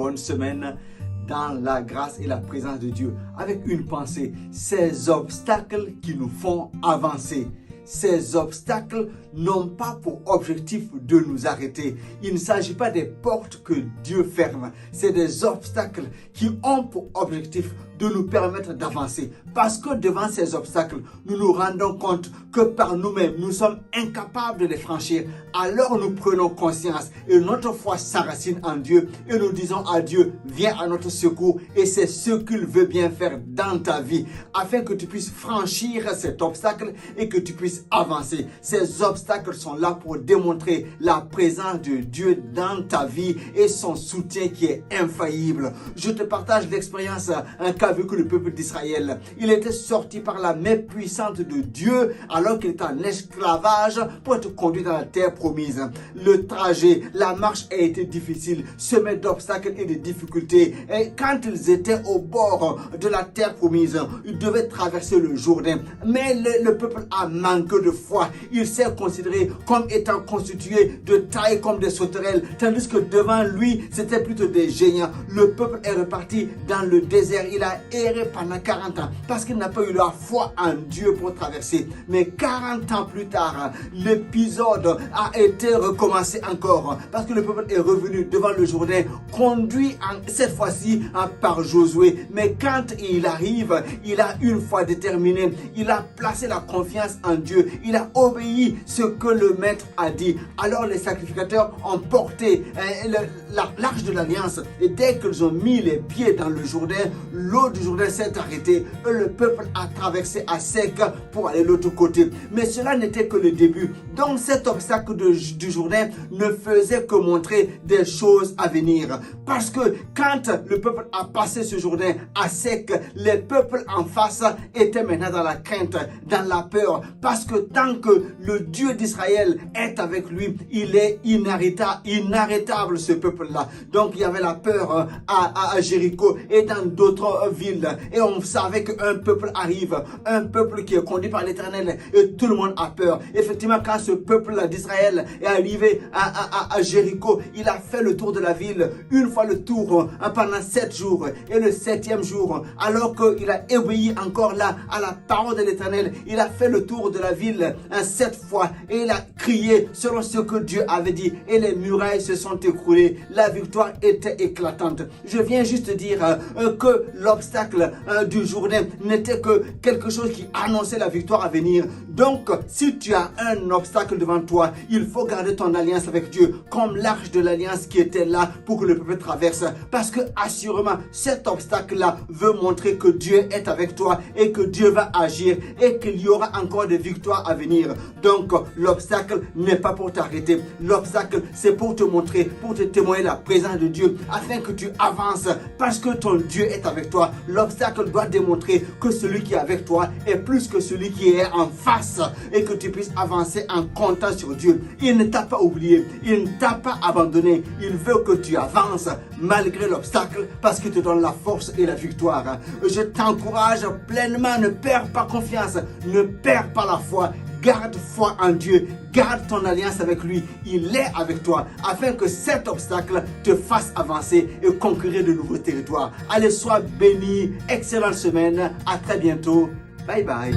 bonne semaine dans la grâce et la présence de Dieu. Avec une pensée, ces obstacles qui nous font avancer. Ces obstacles n'ont pas pour objectif de nous arrêter. Il ne s'agit pas des portes que Dieu ferme. C'est des obstacles qui ont pour objectif de nous permettre d'avancer. Parce que devant ces obstacles, nous nous rendons compte que par nous-mêmes, nous sommes incapables de les franchir. Alors nous prenons conscience et notre foi s'enracine en Dieu et nous disons à Dieu, viens à notre secours, et c'est ce qu'il veut bien faire dans ta vie afin que tu puisses franchir cet obstacle et que tu puisses avancer. Ces obstacles sont là pour démontrer la présence de Dieu dans ta vie et son soutien qui est infaillible. Je te partage l'expérience qu'a vécu le peuple d'Israël. Il était sorti par la main puissante de Dieu alors qu'il était en esclavage pour être conduit dans la terre promise. Le trajet, la marche a été difficile, semée d'obstacles et de difficultés. Et quand ils étaient au bord de la terre promise, ils devaient traverser le Jourdain. Mais le peuple a manqué de foi. Il s'est considéré comme étant constitué de taille comme des sauterelles, tandis que devant lui, c'était plutôt des géants. Le peuple est reparti dans le désert. Il a erré pendant 40 ans parce qu'il n'a pas eu la foi en Dieu pour traverser. Mais 40 ans plus tard, l'épisode a été recommencé encore parce que le peuple est revenu devant le Jourdain, conduit cette fois-ci par Josué. Mais quand il arrive, il a une foi déterminée. Il a placé la confiance en Dieu. Il a obéi ce que le maître a dit. Alors les sacrificateurs ont porté l'arche de l'alliance et dès qu'ils ont mis les pieds dans le Jourdain, l'eau du Jourdain s'est arrêtée et le peuple a traversé à sec pour aller de l'autre côté. Mais cela n'était que le début. Donc cet obstacle du Jourdain ne faisait que montrer des choses à venir. Parce que quand le peuple a passé ce Jourdain à sec, les peuples en face étaient maintenant dans la crainte, dans la peur. Parce que tant que le Dieu d'Israël est avec lui, il est inarrêtable ce peuple-là. Donc il y avait la peur à Jéricho et dans d'autres villes. Et on savait qu'un peuple arrive, un peuple qui est conduit par l'Éternel, et tout le monde a peur. Effectivement, quand ce peuple d'Israël est arrivé à Jéricho, il a fait le tour de la ville, une fois le tour, pendant 7 jours. Et le 7e jour, alors qu'il a obéi encore là à la parole de l'Éternel, il a fait le tour de la ville 7 fois et il a crié selon ce que Dieu avait dit et les murailles se sont écroulées. La victoire était éclatante. Je viens juste dire que l'obstacle du Jourdain n'était que quelque chose qui annonçait la victoire à venir. Donc, si tu as un obstacle devant toi, il faut garder ton alliance avec Dieu comme l'arche de l'alliance qui était là pour que le peuple traverse. Parce que assurément, cet obstacle-là veut montrer que Dieu est avec toi et que Dieu va agir et qu'il y aura encore des victoires à venir. Donc, l'obstacle n'est pas pour t'arrêter. L'obstacle, c'est pour te montrer, pour te témoigner la présence de Dieu afin que tu avances parce que ton Dieu est avec toi. L'obstacle doit démontrer que celui qui est avec toi est plus que celui qui est en face et que tu puisses avancer en comptant sur Dieu. Il ne t'a pas oublié, il ne t'a pas abandonné. Il veut que tu avances malgré l'obstacle parce qu'il te donne la force et la victoire. Je t'encourage pleinement, ne perds pas confiance, ne perds pas la foi. Garde foi en Dieu, garde ton alliance avec lui, il est avec toi, afin que cet obstacle te fasse avancer et conquérir de nouveaux territoires. Allez, sois béni, excellente semaine, à très bientôt, bye bye.